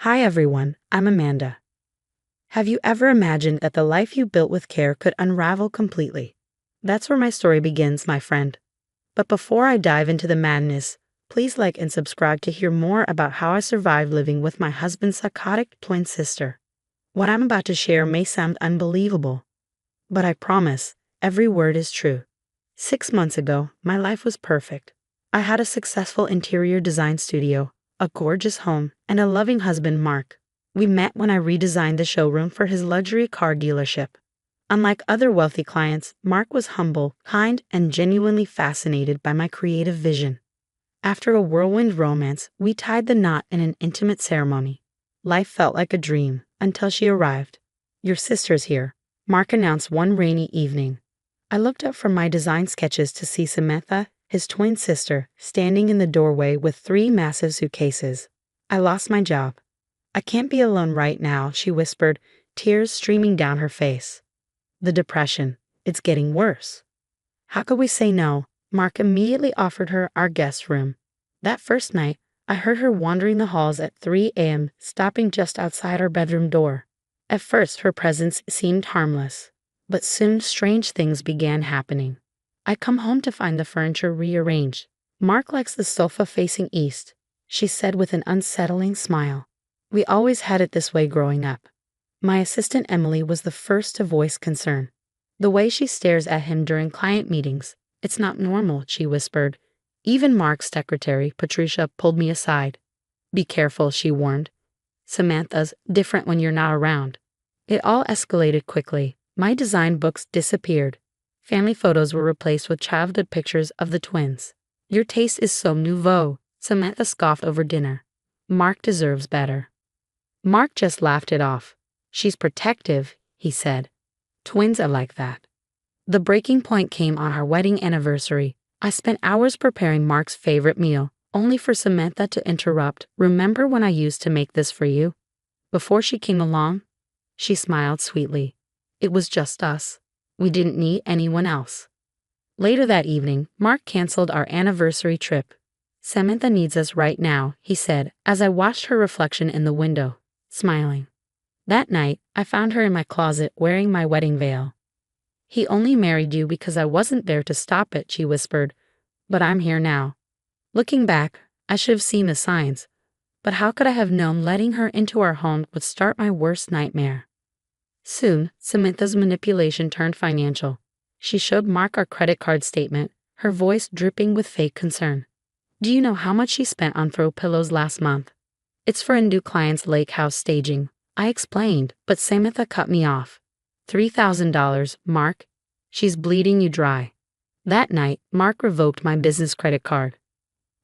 Hi everyone, I'm Amanda. Have you ever imagined that the life you built with care could unravel completely? That's where my story begins, my friend. But before I dive into the madness, please like and subscribe to hear more about how I survived living with my husband's psychotic twin sister. What I'm about to share may sound unbelievable, but I promise, every word is true. 6 months ago, my life was perfect. I had a successful interior design studio, a gorgeous home, and a loving husband, Mark. We met when I redesigned the showroom for his luxury car dealership. Unlike other wealthy clients, Mark was humble, kind, and genuinely fascinated by my creative vision. After a whirlwind romance, we tied the knot in an intimate ceremony. Life felt like a dream until she arrived. "Your sister's here," Mark announced one rainy evening. I looked up from my design sketches to see Samantha, his twin sister, standing in the doorway with 3 massive suitcases. I lost my job. "I can't be alone right now," she whispered, tears streaming down her face. The depression. "It's getting worse." How could we say no? Mark immediately offered her our guest room. That first night, I heard her wandering the halls at 3 a.m., stopping just outside our bedroom door. At first, her presence seemed harmless, but soon strange things began happening. I come home to find the furniture rearranged. "Mark likes the sofa facing east," she said with an unsettling smile. "We always had it this way growing up." My assistant Emily was the first to voice concern. "The way she stares at him during client meetings, it's not normal," she whispered. Even Mark's secretary, Patricia, pulled me aside. "Be careful," she warned. "Samantha's different when you're not around." It all escalated quickly. My design books disappeared. Family photos were replaced with childhood pictures of the twins. "Your taste is so nouveau," Samantha scoffed over dinner. "Mark deserves better." Mark just laughed it off. "She's protective," he said. "Twins are like that." The breaking point came on our wedding anniversary. I spent hours preparing Mark's favorite meal, only for Samantha to interrupt. "Remember when I used to make this for you?" Before she came along, she smiled sweetly. "It was just us. We didn't need anyone else." Later that evening, Mark canceled our anniversary trip. "Samantha needs us right now," he said, as I watched her reflection in the window, smiling. That night, I found her in my closet wearing my wedding veil. "He only married you because I wasn't there to stop it," she whispered, "but I'm here now." Looking back, I should have seen the signs, but how could I have known letting her into our home would start my worst nightmare? Soon, Samantha's manipulation turned financial. She showed Mark our credit card statement, her voice dripping with fake concern. "Do you know how much she spent on throw pillows last month?" "It's for a new client's lake house staging," I explained, but Samantha cut me off. $3,000, Mark. She's bleeding you dry." That night, Mark revoked my business credit card.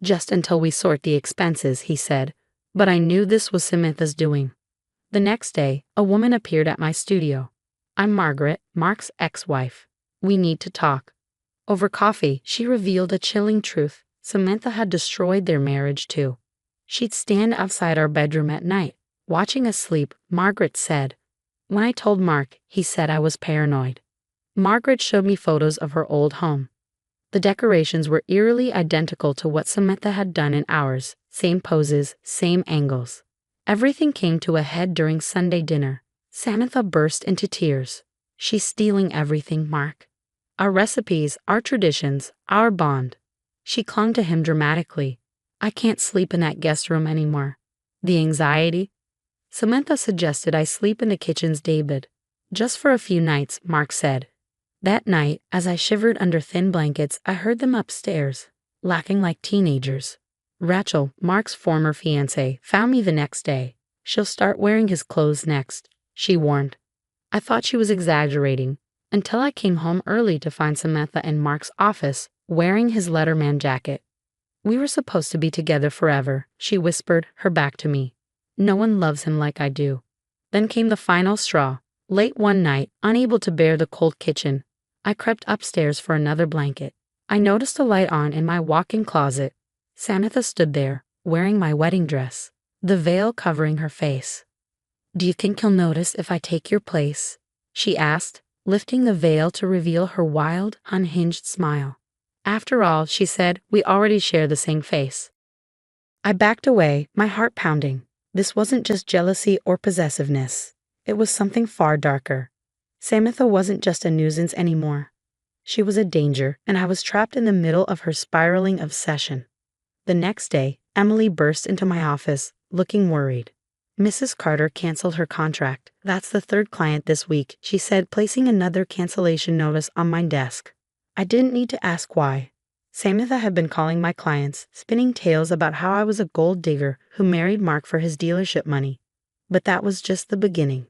"Just until we sort the expenses," he said, but I knew this was Samantha's doing. The next day, a woman appeared at my studio. "I'm Margaret, Mark's ex-wife. We need to talk." Over coffee, she revealed a chilling truth. Samantha had destroyed their marriage too. She'd stand outside our bedroom at night, watching us sleep. Margaret said, "When I told Mark, he said I was paranoid." Margaret showed me photos of her old home. The decorations were eerily identical to what Samantha had done in ours, same poses, same angles. Everything came to a head during Sunday dinner. Samantha burst into tears. "She's stealing everything, Mark. Our recipes, our traditions, our bond." She clung to him dramatically. "I can't sleep in that guest room anymore. The anxiety." Samantha suggested I sleep in the kitchen's daybed. "Just for a few nights," Mark said. That night, as I shivered under thin blankets, I heard them upstairs, laughing like teenagers. Rachel, Mark's former fiancée, found me the next day. "She'll start wearing his clothes next," she warned. I thought she was exaggerating, until I came home early to find Samantha in Mark's office, wearing his Letterman jacket. "We were supposed to be together forever," she whispered, her back to me. "No one loves him like I do." Then came the final straw. Late one night, unable to bear the cold kitchen, I crept upstairs for another blanket. I noticed a light on in my walk-in closet. Samantha stood there, wearing my wedding dress, the veil covering her face. "Do you think he'll notice if I take your place?" she asked, lifting the veil to reveal her wild, unhinged smile. "After all," she said, "we already share the same face." I backed away, my heart pounding. This wasn't just jealousy or possessiveness. It was something far darker. Samantha wasn't just a nuisance anymore. She was a danger, and I was trapped in the middle of her spiraling obsession. The next day, Emily burst into my office, looking worried. Mrs. Carter canceled her contract. That's the third client this week, she said, placing another cancellation notice on my desk. I didn't need to ask why. Samantha had been calling my clients, spinning tales about how I was a gold digger who married Mark for his dealership money. But that was just the beginning.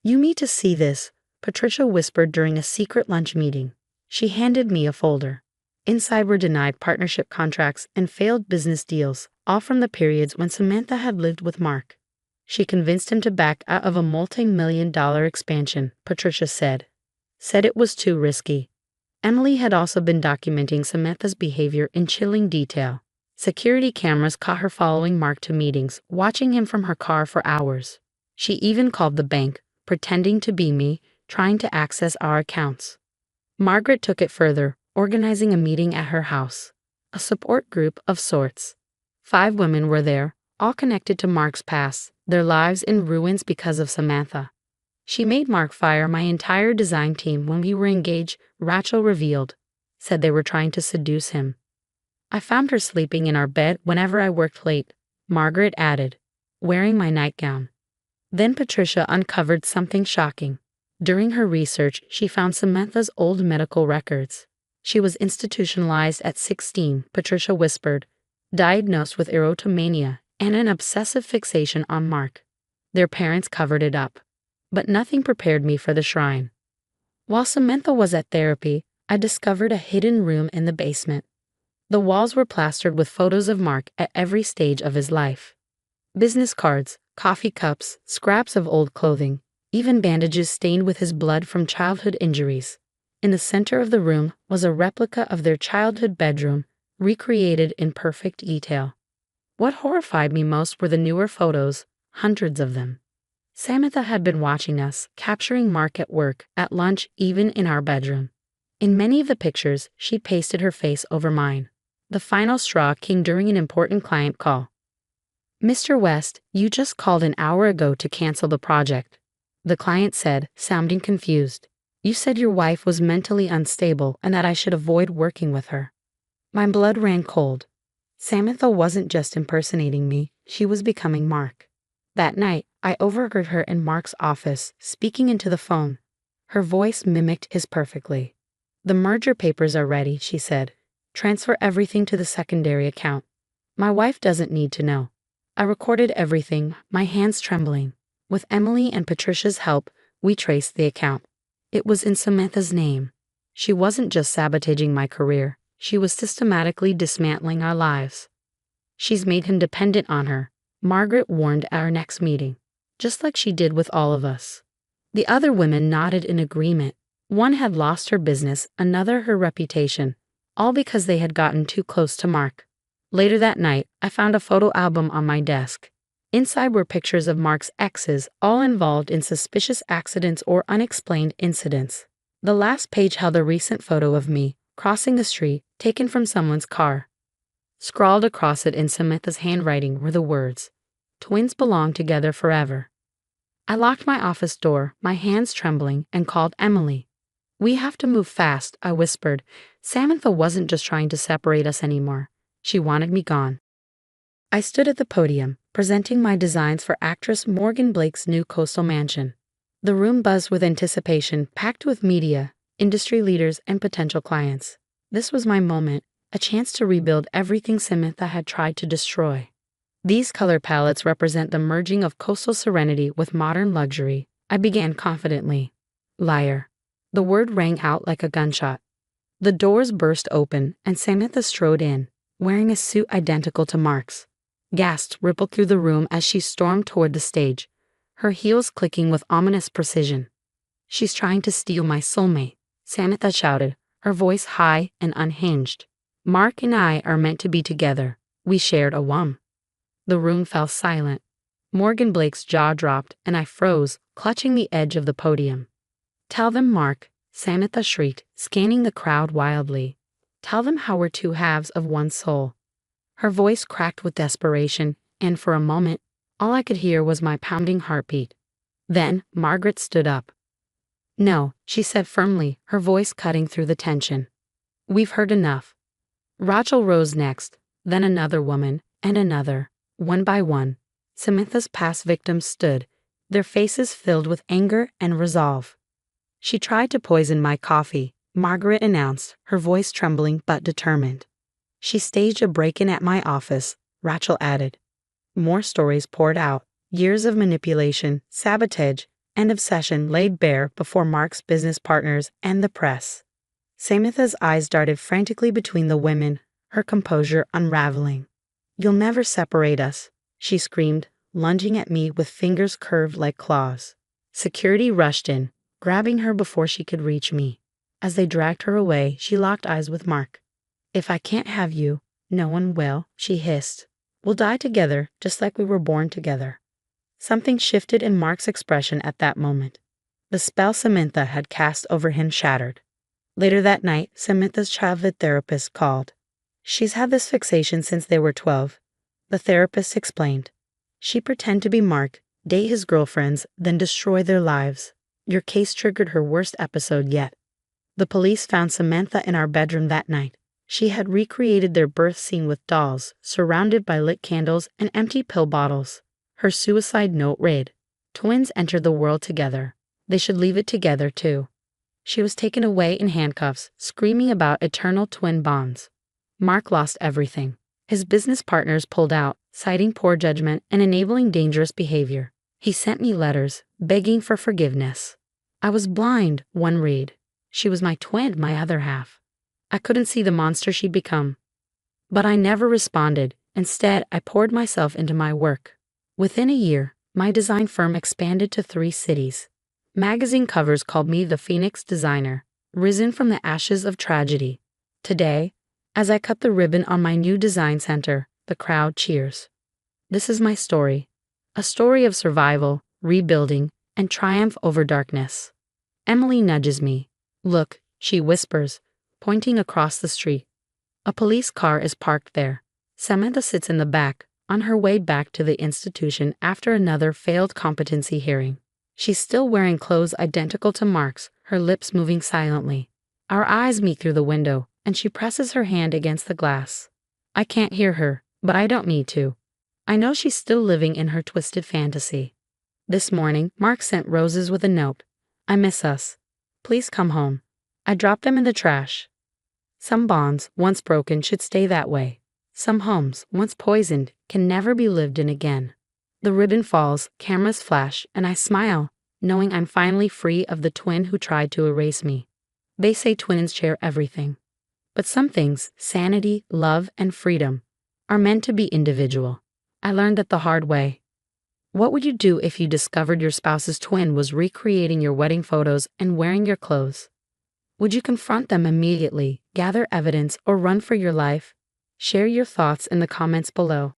You need to see this, Patricia whispered during a secret lunch meeting. She handed me a folder. Inside were denied partnership contracts and failed business deals, all from the periods when Samantha had lived with Mark. She convinced him to back out of a multi-million-dollar expansion, Patricia said. Said it was too risky. Emily had also been documenting Samantha's behavior in chilling detail. Security cameras caught her following Mark to meetings, watching him from her car for hours. She even called the bank, pretending to be me, trying to access our accounts. Margaret took it further, organizing a meeting at her house. A support group of sorts. 5 women were there, all connected to Mark's past, their lives in ruins because of Samantha. She made Mark fire my entire design team when we were engaged, Rachel revealed. Said they were trying to seduce him. I found her sleeping in our bed whenever I worked late, Margaret added, wearing my nightgown. Then Patricia uncovered something shocking. During her research, she found Samantha's old medical records. She was institutionalized at 16, Patricia whispered, diagnosed with erotomania and an obsessive fixation on Mark. Their parents covered it up. But nothing prepared me for the shrine. While Samantha was at therapy, I discovered a hidden room in the basement. The walls were plastered with photos of Mark at every stage of his life. Business cards, coffee cups, scraps of old clothing, even bandages stained with his blood from childhood injuries. In the center of the room was a replica of their childhood bedroom, recreated in perfect detail. What horrified me most were the newer photos, hundreds of them. Samantha had been watching us, capturing Mark at work, at lunch, even in our bedroom. In many of the pictures, she pasted her face over mine. The final straw came during an important client call. Mr. West, you just called an hour ago to cancel the project. The client said, sounding confused. You said your wife was mentally unstable and that I should avoid working with her. My blood ran cold. Samantha wasn't just impersonating me, she was becoming Mark. That night, I overheard her in Mark's office, speaking into the phone. Her voice mimicked his perfectly. The merger papers are ready, she said. Transfer everything to the secondary account. My wife doesn't need to know. I recorded everything, my hands trembling. With Emily and Patricia's help, we traced the account. It was in Samantha's name. She wasn't just sabotaging my career, she was systematically dismantling our lives. She's made him dependent on her, Margaret warned at our next meeting, just like she did with all of us. The other women nodded in agreement. One had lost her business, another her reputation, all because they had gotten too close to Mark. Later that night, I found a photo album on my desk. Inside were pictures of Mark's exes, all involved in suspicious accidents or unexplained incidents. The last page held a recent photo of me, crossing the street, taken from someone's car. Scrawled across it in Samantha's handwriting were the words, "Twins belong together forever." I locked my office door, my hands trembling, and called Emily. We have to move fast, I whispered. Samantha wasn't just trying to separate us anymore. She wanted me gone. I stood at the podium, presenting my designs for actress Morgan Blake's new coastal mansion. The room buzzed with anticipation, packed with media, industry leaders, and potential clients. This was my moment, a chance to rebuild everything Samantha had tried to destroy. These color palettes represent the merging of coastal serenity with modern luxury, I began confidently. Liar. The word rang out like a gunshot. The doors burst open, and Samantha strode in, wearing a suit identical to Mark's. Gasps rippled through the room as she stormed toward the stage, her heels clicking with ominous precision. She's trying to steal my soulmate, Samantha shouted, her voice high and unhinged. Mark and I are meant to be together. We shared a womb. The room fell silent. Morgan Blake's jaw dropped, and I froze, clutching the edge of the podium. Tell them, Mark, Samantha shrieked, scanning the crowd wildly. Tell them how we're two halves of one soul. Her voice cracked with desperation, and for a moment, All I could hear was my pounding heartbeat. Then, Margaret stood up. No, she said firmly, her voice cutting through the tension. We've heard enough. Rachel rose next, then another woman, and another. One by one, Samantha's past victims stood, their faces filled with anger and resolve. She tried to poison my coffee, Margaret announced, her voice trembling but determined. She staged a break-in at my office, Rachel added. More stories poured out, years of manipulation, sabotage, and obsession laid bare before Mark's business partners and the press. Samantha's eyes darted frantically between the women, her composure unraveling. You'll never separate us, she screamed, lunging at me with fingers curved like claws. Security rushed in, grabbing her before she could reach me. As they dragged her away, she locked eyes with Mark. If I can't have you, no one will, she hissed. We'll die together, just like we were born together. Something shifted in Mark's expression at that moment. The spell Samantha had cast over him shattered. Later that night, Samantha's childhood therapist called. She's had this fixation since they were 12, the therapist explained. She pretended to be Mark, date his girlfriends, then destroy their lives. Your case triggered her worst episode yet. The police found Samantha in our bedroom that night. She had recreated their birth scene with dolls, surrounded by lit candles and empty pill bottles. Her suicide note read, "Twins entered the world together. They should leave it together, too." She was taken away in handcuffs, screaming about eternal twin bonds. Mark lost everything. His business partners pulled out, citing poor judgment and enabling dangerous behavior. He sent me letters, begging for forgiveness. I was blind, one read. She was my twin, my other half. I couldn't see the monster she'd become. But I never responded. Instead, I poured myself into my work. Within a year, my design firm expanded to 3 cities. Magazine covers called me the Phoenix designer, risen from the ashes of tragedy. Today, as I cut the ribbon on my new design center, the crowd cheers. This is my story, a story of survival, rebuilding, and triumph over darkness. Emily nudges me. Look, she whispers, pointing across the street. A police car is parked there. Samantha sits in the back, on her way back to the institution after another failed competency hearing. She's still wearing clothes identical to Mark's, her lips moving silently. Our eyes meet through the window, and she presses her hand against the glass. I can't hear her, but I don't need to. I know she's still living in her twisted fantasy. This morning, Mark sent roses with a note. I miss us. Please come home. I dropped them in the trash. Some bonds, once broken, should stay that way. Some homes, once poisoned, can never be lived in again. The ribbon falls, cameras flash, and I smile, knowing I'm finally free of the twin who tried to erase me. They say twins share everything. But some things, sanity, love, and freedom, are meant to be individual. I learned that the hard way. What would you do if you discovered your spouse's twin was recreating your wedding photos and wearing your clothes? Would you confront them immediately, gather evidence, or run for your life? Share your thoughts in the comments below.